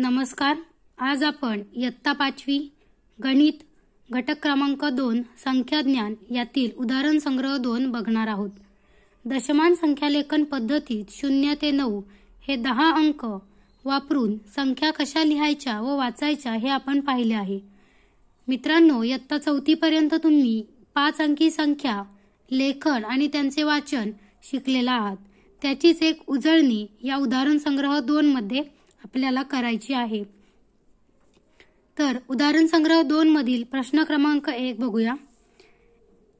नमस्कार. आज आपण इयत्ता 5वी गणित घटक क्रमांक 2 संख्याज्ञान यातील उदाहरण संग्रह 2 बघणार आहोत. दशमान संख्यालेखन पद्धतीत 0 ते 9 हे 10 अंक वापरून संख्या कशा लिहायच्या व वाचायच्या हे आपण पाहिले आहे. मित्रांनो, इयत्ता 4थी पर्यंत तुम्ही 5 अंकी संख्या लेखन आणि त्यांचे वाचन शिकलेला आहात. त्याचीच एक उजळणी या उदाहरण संग्रह 2 मध्ये आपल्याला करायची आहे. तर उदाहरण संग्रह 2 मधील प्रश्न क्रमांक 1 बघूया.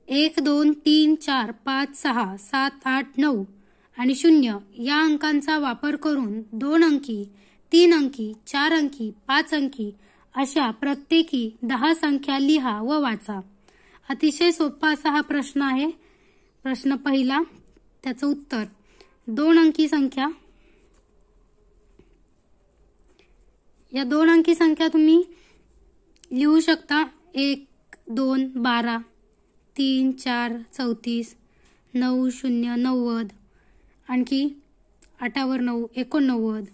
1 2 3 4 5 6 7 8 9 आणि 0 या अंकांचा वापर करून 2 अंकी 3 अंकी 4 अंकी 5 अंकी अशा प्रत्येकी 10 संख्या लिहा व वाचा. अतिशय सोपा असा हा प्रश्न आहे. प्रश्न पहिला, त्याचं उत्तर 2 अंकी संख्या. या 2 अंकी संख्या तुम्ही लिहू शकता. 1 2 12 3 4 34 9 0 90 आणखी 8 वर 9 89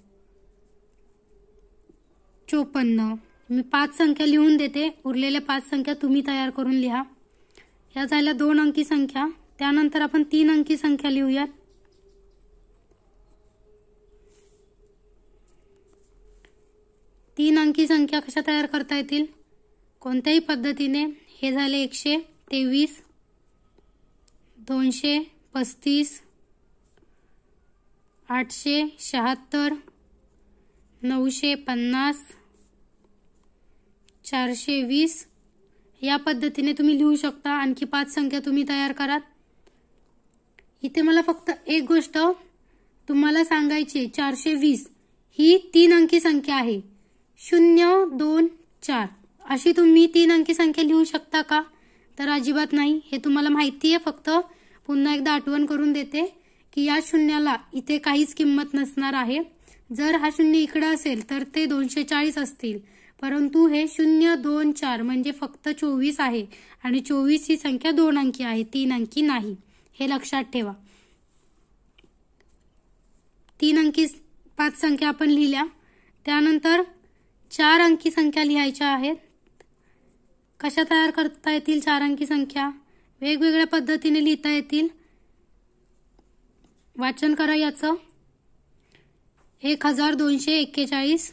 54. मी 5 संख्या लिहून देते, उरलेल्या 5 संख्या तुम्ही तयार करून लिहा. या झाल्या 2 अंकी संख्या. त्यानंतर आपण 3 अंकी संख्या लिहूयात. 3 अंकी संख्या कशा तयार करता येतील? कोणत्याही पद्धतीने. हे झाले 123 235 876 950 420 या पद्धतीने तुम्ही लिहू शकता. आणखी 5 संख्या तुम्ही तयार करा. इथे मला फक्त एक गोष्ट तुम्हाला सांगायची. 420 ही 3 अंकी संख्या आहे. 0 2 4 अशी तुम्ही 3 अंकी संख्या लिहू शकता का? तर अजिबात नाही. हे तुम्हाला माहिती आहे. फक्त पुन्हा एकदा आठवण करून देते की या शून्याला इथे काहीच किंमत नसणार आहे. जर हा शून्य इकडे असेल तर ते 240 असतील, परंतु हे 0 2 4 म्हणजे फक्त 24 आहे आणि 24 ही संख्या 2 अंकी आहे, 3 अंकी नाही. हे लक्षात ठेवा. 3 अंकी 5 संख्या आपण लिहिल्या. त्यानंतर 4 अंकी संख्या लिहायच्या आहेत. कशा तयार करता येतील 4 अंकी संख्या? वेगवेगळ्या पद्धतीने लिहिता येतील. वाचन करा याचं. 1241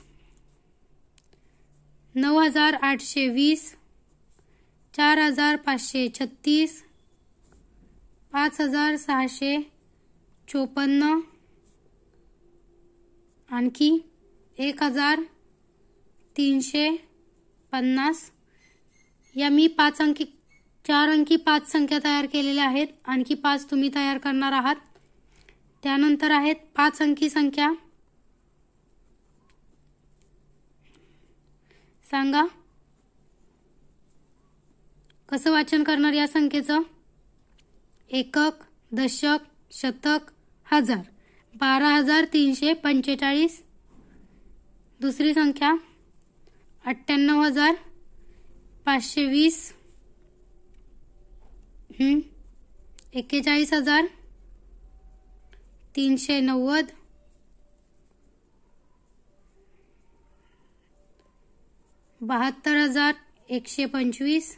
9820 4536 5654 आणखी 1350. या मी 4 अंकी 5 संख्या तयार केलेल्या आहेत. आणखी 5 तुम्ही तयार करणार आहात. त्यानंतर आहेत 5 अंकी संख्या. सांगा कसं वाचन करणार या संख्येचं? एकक, दशक, शतक, हजार. 12345. दुसरी संख्या 98520. 41390. 72125.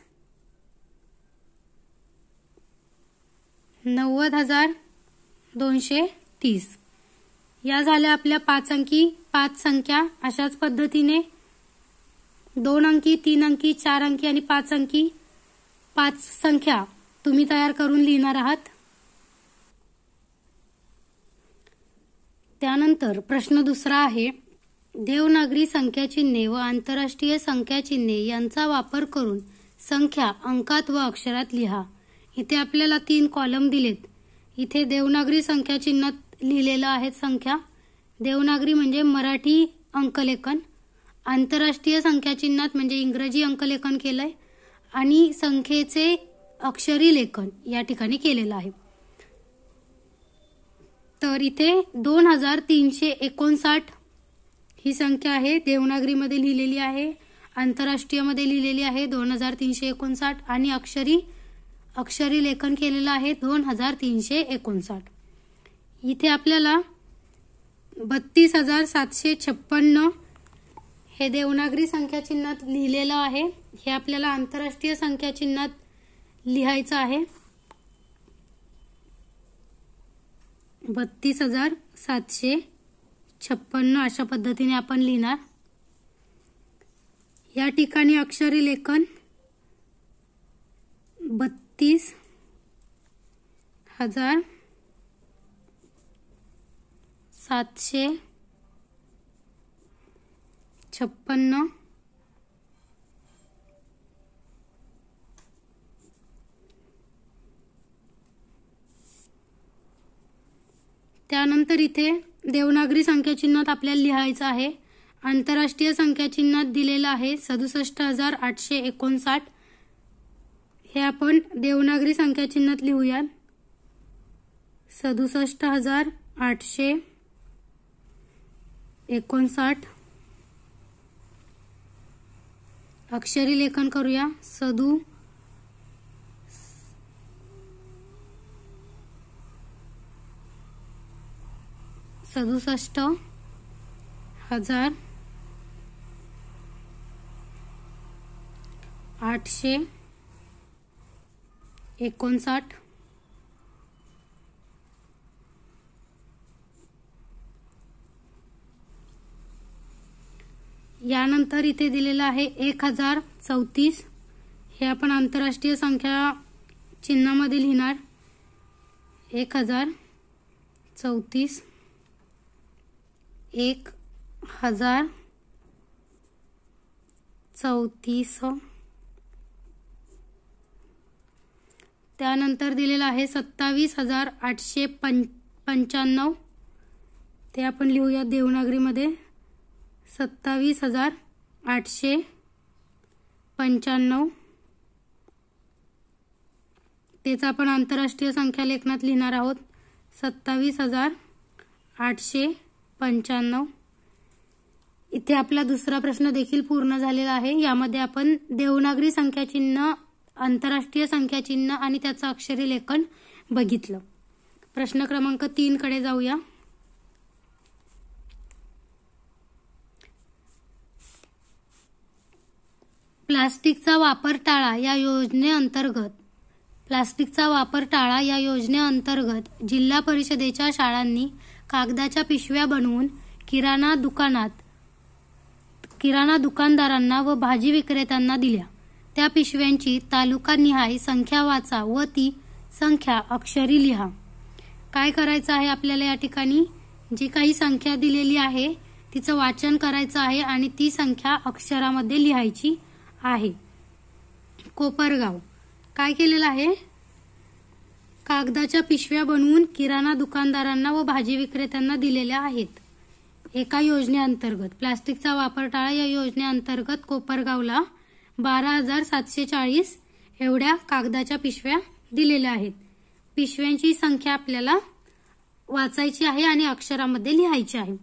90230. या झाल्या आपल्या 5 अंकी 5 संख्या. अशाच पद्धतीने 2 अंकी 3 अंकी 4 अंकी आणि 5 अंकी 5 संख्या तुम्ही तयार करून लिहिणार आहात. त्यानंतर प्रश्न दुसरा आहे. देवनागरी संख्या चिन्हे व आंतरराष्ट्रीय संख्या चिन्हे यांचा वापर करून संख्या अंकात व अक्षरात लिहा. इथे आपल्याला 3 कॉलम दिलेत. इथे देवनागरी संख्या चिन्हात लिहिलेलं आहे संख्या. देवनागरी म्हणजे मराठी अंकलेखन. आंतरराष्ट्रीय संख्या चिन्हात म्हणजे इंग्रजी अंकलेखन केलंय आणि संख्येचे अक्षरी लेखन या ठिकाणी केलेलं आहे. तर इथे 2359 ही संख्या आहे. देवनागरीमध्ये लिहिलेली आहे, आंतरराष्ट्रीयमध्ये लिहिलेली आहे 2359 आणि अक्षरी लेखन केलेलं आहे 2359. इथे आपल्याला 32,756 हे देवनागरी संख्या चिन्हात लिहिलेलं आहे. हे आपल्याला आंतरराष्ट्रीय संख्या चिन्हात लिहायचं आहे. 32,756 अशा पद्धतीने आपण लिहिणार. या ठिकाणी अक्षरी लेखन 32,756. त्यानंतर इथे देवनागरी संख्या चिन्हात आपल्याला लिहायचं आहे. आंतरराष्ट्रीय संख्या चिन्हात दिलेलं आहे 67,859. हे आपण देवनागरी संख्या चिन्हात लिहूया. 67,859. अक्षरी लेखन करूया. 67,859. यानंतर इथे दिलेलं आहे 1034. हे आपण आंतरराष्ट्रीय संख्या चिन्हामध्ये लिहिणार. 1034. 1034. त्यानंतर दिलेलं आहे 27,895. ते आपण लिहूया देवनागरीमध्ये. 27,895. तेच आपण आंतरराष्ट्रीय संख्या लेखनात लिहिणार आहोत. 27,895. इथे आपला दुसरा प्रश्न देखील पूर्ण झालेला आहे. यामध्ये आपण देवनागरी संख्या चिन्ह, आंतरराष्ट्रीय संख्या चिन्ह आणि त्याचं अक्षरी लेखन बघितलं. प्रश्न क्रमांक 3 कडे जाऊया. प्लास्टिकचा वापर टाळा या योजनेअंतर्गत जिल्हा परिषदेच्या शाळांनी कागदाच्या पिशव्या बनवून किराणा दुकानदारांना व भाजी विक्रेत्यांना दिल्या. त्या पिशव्यांची तालुकानिहाय संख्या वाचा व ती संख्या अक्षरी लिहा. काय करायचं आहे आपल्याला? या ठिकाणी जी काही संख्या दिलेली आहे तिचं वाचन करायचं आहे आणि ती संख्या अक्षरामध्ये लिहायची आहे. कोपरगाव काय केलेलं आहे? कागदाच्या पिशव्या बनवून किराणा दुकानदारांना व भाजी विक्रेत्यांना दिलेल्या आहेत. एका योजनेअंतर्गत प्लास्टिकचा वापर टाळा या योजनेअंतर्गत कोपरगावला 12,740 एवढ्या कागदाच्या पिशव्या दिलेल्या आहेत. पिशव्यांची संख्या आपल्याला वाचायची आहे आणि अक्षरामध्ये लिहायची आहे.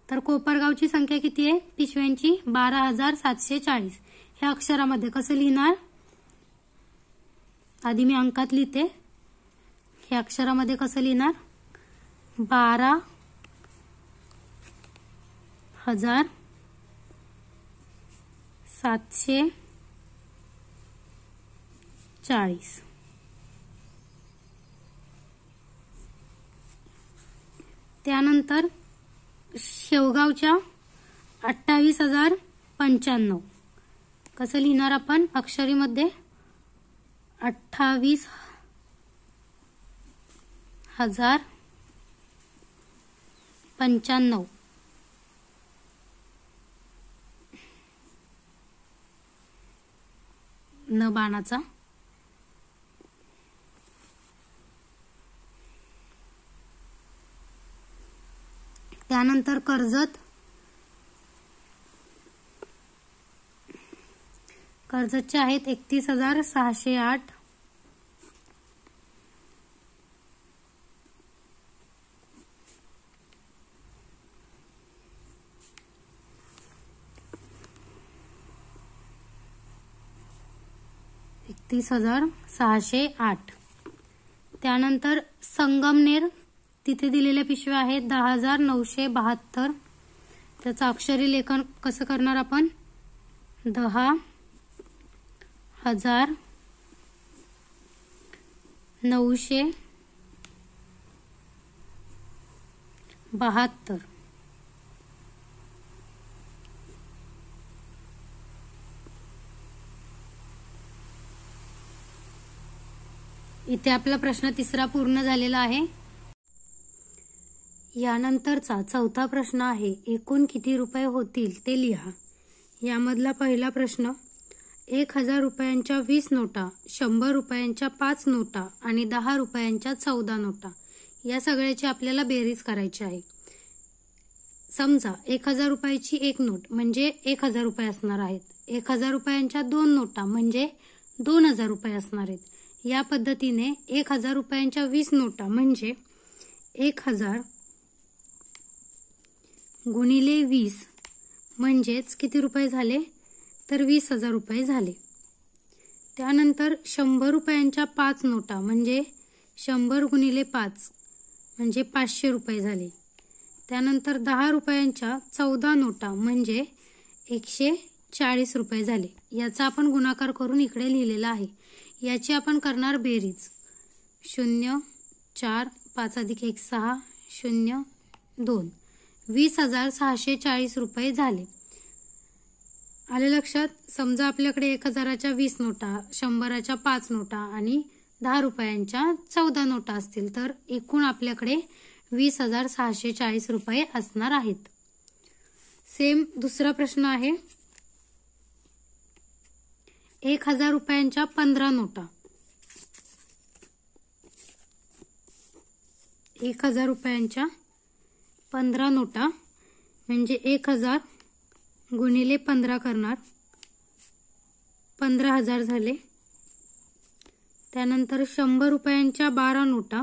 तर कोपरगावची संख्या किती आहे? पिशव्यांची 12,740. हे अक्षरामध्ये कसं लिहिणार? आधी मी अंकात लिहिते. हे अक्षरामध्ये कसं लिहिणार? 12,740. त्यानंतर शेवगावच्या 28,095. कसं लिहिणार आपण? अक्षरीमध्ये 28,095. न बाणाचा. त्यानंतर कर्जतचे आहेत 31,608. त्यानंतर संगमनेर तिथे दिलेल्या पिशव्या आहेत 10,972. त्याचं अक्षरी लेखन कसं करणार आपण? 10,972. इथे आपला प्रश्न तिसरा पूर्ण झालेला आहे. यानंतरचा चौथा प्रश्न आहे, एकूण किती रुपये होतील ते लिहा. यामधला पहिला प्रश्न, 1,000 रुपयांच्या 20 नोटा, 100 रुपयांच्या 5 नोटा आणि 10 रुपयांच्या 14 नोटा या सगळ्याची आपल्याला बेरीज करायची आहे. समजा 1,000 रुपयाची एक नोट म्हणजे 1,000 रुपये असणार आहेत. 1,000 रुपयांच्या 2 नोटा म्हणजे 2,000 रुपये असणार आहेत. या पद्धतीने 1,000 रुपयांच्या 20 नोटा म्हणजे 1,000 गुणिले 20 म्हणजेच किती रुपये झाले? तर 20,000 रुपये झाले. त्यानंतर 100 रुपयांच्या 5 नोटा म्हणजे 100 गुणिले 5 म्हणजे 500 रुपये झाले. त्यानंतर 10 रुपयांच्या 14 नोटा म्हणजे 140 रुपये झाले. याचा आपण गुणाकार करून इकडे लिहिलेला आहे. याची आपण करणार बेरीज. 0, 4, 5 अधिक 1, 6, 0, 2. 20,640 रुपये झाले. आले लक्षात? समजा आपल्याकडे 1,000च्या 20 नोटा, 100च्या 5 नोटा आणि 10 रुपयांच्या 14 नोटा असतील तर एकूण आपल्याकडे 20,640 रुपये असणार आहेत. सेम दुसरा प्रश्न आहे, 1,000 रुपयांच्या 15 नोटा. 1,000 रुपयांच्या 15 नोटा म्हणजे 1,000 गुणिले 15 करणार, 15,000 झाले. त्यानंतर 100 रुपयांच्या 12 नोटा,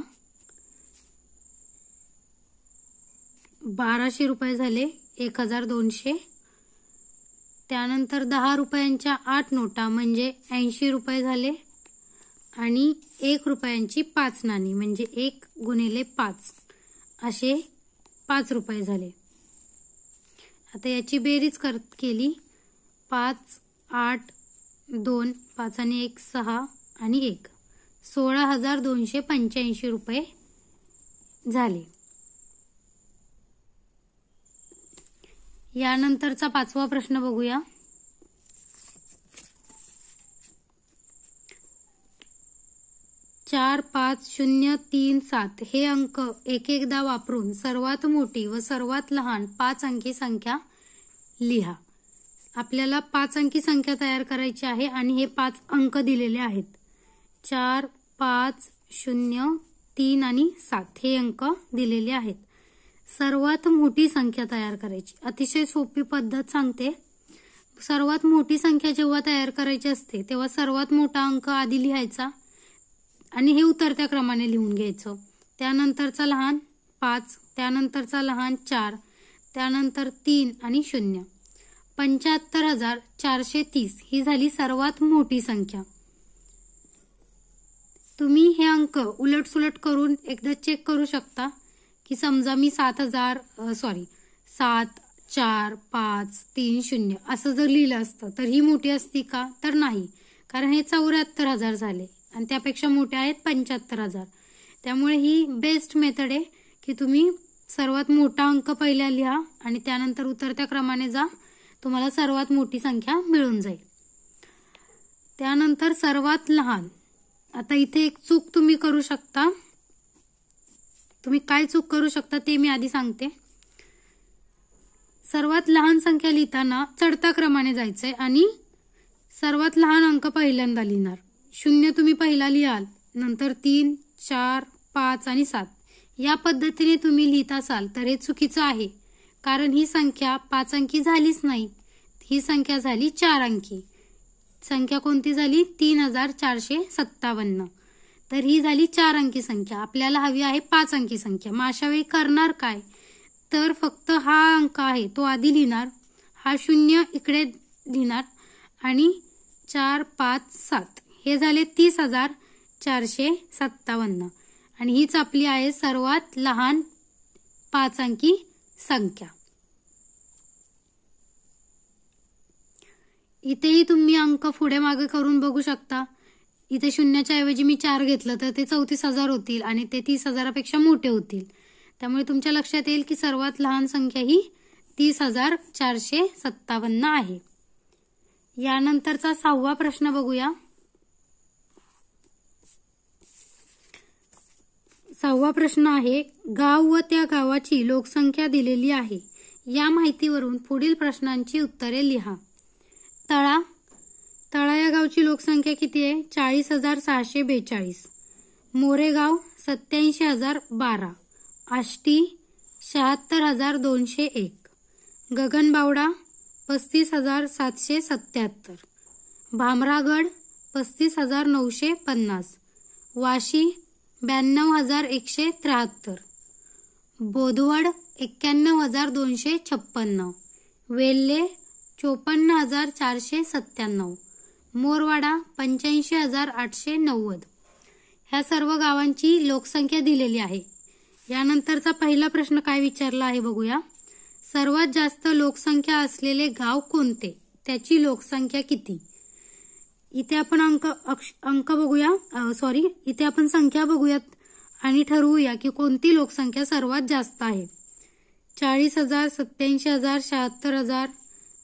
1,200 रुपये झाले, 1,200. त्यानंतर 10 रुपयांच्या 8 नोटा म्हणजे 80 रुपये झाले आणि 1 रुपयांची 5 नाणी म्हणजे 1 गुणिले 5 असे 5 रुपये झाले. आता याची बेरीज केली. 5, 8, 2, 5 आणि 1, 6 आणि 1, 16,285 रुपये झाले. यानंतरचा पाचवा प्रश्न बघूया. चार, 5, 0, 3, 7 हे अंक एक एकदा वापरून सर्वात मोठी व सर्वात लहान 5 अंकी संख्या लिहा. आपल्याला 5 अंकी संख्या तयार करायची आहे आणि हे 5 अंक दिलेले आहेत. 4, 5, 0, 3 आणि 7 हे अंक दिलेले आहेत. सर्वात मोठी संख्या तयार करायची. अतिशय सोपी पद्धत सांगते. सर्वात मोठी संख्या जेव्हा तयार करायची असते तेव्हा सर्वात मोठा अंक आधी लिहायचा आणि हे उतरत्या क्रमाने लिहून घ्यायचं. त्यानंतरचा लहान 5, त्यानंतरचा लहान 4, त्यानंतर 3 आणि 0. 75,430 ही झाली सर्वात मोठी संख्या. तुम्ही हे अंक उलटसुलट करून एकदा चेक करू शकता की समजा मी 7, 4, 5, 3, 0 असं जर लिहिलं असतं तर ही मोठी असती का? तर नाही, कारण हे 74,000 झाले आणि त्यापेक्षा मोठे आहेत 75,000. त्यामुळे ही बेस्ट मेथड आहे की तुम्ही सर्वात मोठा अंक पहिला लिहा आणि त्यानंतर उतरत्या क्रमाने जा, तुम्हाला सर्वात मोठी संख्या मिळून जाईल. त्यानंतर सर्वात लहान. आता इथे एक चूक तुम्ही करू शकता. तुम्ही काय चूक करू शकता ते मी आधी सांगते. सर्वात लहान संख्या लिहिताना चढत्या क्रमाने जायचंय आणि सर्वात लहान अंक पहिल्यांदा लिहिणार. 0 तुम्ही पहिला लिहाल, नंतर 3, 4, 5 आणि 7 या पद्धतीने तुम्ही लिहित असाल तर हे चुकीचं आहे, कारण ही संख्या 5 अंकी झालीच नाही. ही संख्या झाली 4 अंकी. संख्या कोणती झाली? 3,457. तर ही झाली 4 अंकी संख्या. आपल्याला हवी आहे 5 अंकी संख्या. मग अशा वेळी करणार काय? तर फक्त हा अंक आहे तो आधी लिहिणार, हा 0 इकडे लिहिणार आणि 4, 5, 7 हे झाले 30,457 आणि हीच आपली आहे सर्वात लहान 5 अंकी संख्या. इथेही तुम्ही अंक पुढे मागे करून बघू शकता. इथे शून्याच्या ऐवजी मी 4 घेतलं तर ते 34,000 होतील आणि ते 30,000पेक्षा मोठे होतील. त्यामुळे तुमच्या लक्षात येईल की सर्वात लहान संख्या ही 30,457 आहे. यानंतरचा 6वा प्रश्न बघूया. 6वा प्रश्न आहे, गाव व त्या गावाची लोकसंख्या दिलेली आहे. या माहितीवरून पुढील प्रश्नांची उत्तरे लिहा. तळा या गावची लोकसंख्या किती आहे? 40,642. मोरेगाव 87,012. आष्टी 76,201. गगनबावडा 35,777. भामरागड 35,950. वाशी 92,173. बोदवड 91,256. वेल्हे 54,497. मोरवाडा 85,890. ह्या सर्व गावांची लोकसंख्या दिलेली आहे. यानंतरचा पहिला प्रश्न काय विचारला आहे बघूया. सर्वात जास्त लोकसंख्या असलेले गाव कोणते? त्याची लोकसंख्या किती? इथे आपण अंक बघूया, इथे आपण संख्या बघूयात आणि ठरवूया की कोणती लोकसंख्या सर्वात जास्त आहे. 40,000, 87,000, 76,000,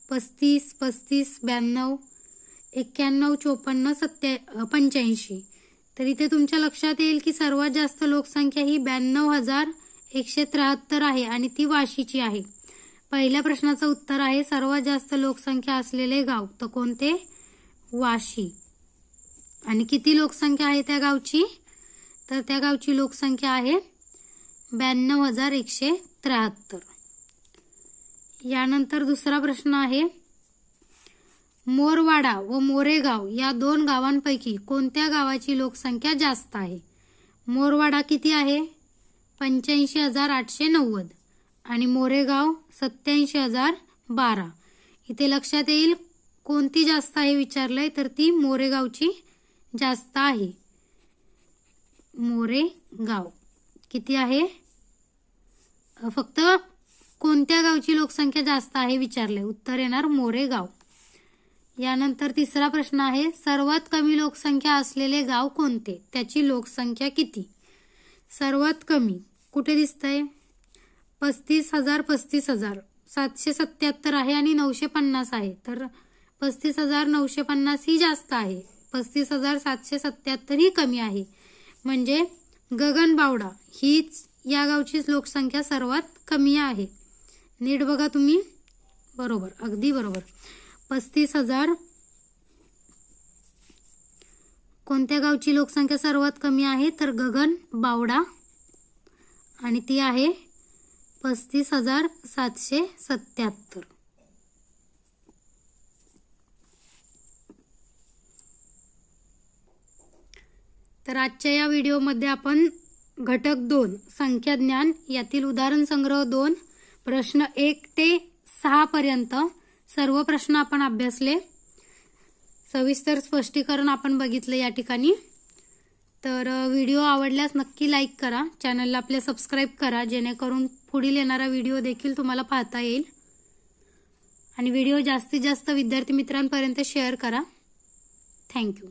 35, 35, 92, 91, 54, 85. तर इथे तुमच्या लक्षात येईल की सर्वात जास्त लोकसंख्या ही 92,173 आहे आणि ती वाशीची आहे. पहिल्या प्रश्नाचं उत्तर आहे सर्वात जास्त लोकसंख्या असलेले गाव. तर कोणते? वाशी. आणि किती लोकसंख्या आहे त्या गावची? तर त्या गावची लोकसंख्या आहे 92,173. यानंतर दुसरा प्रश्न आहे, मोरवाडा व मोरेगाव या 2 गावांपैकी कोणत्या गावाची लोकसंख्या जास्त आहे? मोरवाडा किती आहे? 85,890 आणि मोरेगाव 87,012. इथे लक्षात येईल कोणती जास्त आहे विचारलंय तर ती मोरेगावची जास्त आहे. मोरेगाव किती आहे? फक्त कोणत्या गावची लोकसंख्या जास्त आहे विचारले, उत्तर येणार मोरेगाव. यानंतर तिसरा प्रश्न आहे, सर्वात कमी लोकसंख्या असलेले गाव कोणते? त्याची लोकसंख्या किती? सर्वात कमी कुठे दिसतंय? 35,000, 35,000, 777 आहे आणि 950 आहे. तर 35,950 ही जास्त आहे, 35,777 ही कमी आहे. म्हणजे गगनबावडा हीच या गावची लोकसंख्या सर्वात कमी आहे. नीट बघा तुम्ही. बरोबर, अगदी बरोबर. 35,000 कोणत्या गावची लोकसंख्या सर्वात कमी आहे? तर गगनबावडा आणि ती आहे 35,777. तर आजच्या या व्हिडिओमध्ये आपण घटक 2 संख्या ज्ञान यातील उदाहरण संग्रह 2 प्रश्न 1 ते 6 पर्यंत सर्व प्रश्न आपण अभ्यासले. सविस्तर स्पष्टीकरण आपण बघितले या ठिकाणी. तर व्हिडिओ आवडल्यास नक्की लाईक करा, चॅनलला आपल्या सबस्क्राईब करा जेणेकरून पुढील येणारा व्हिडिओ देखील तुम्हाला पाहता येईल. आणि व्हिडिओ जास्तीत जास्त विद्यार्थी मित्रांपर्यंत शेअर करा. थँक्यू.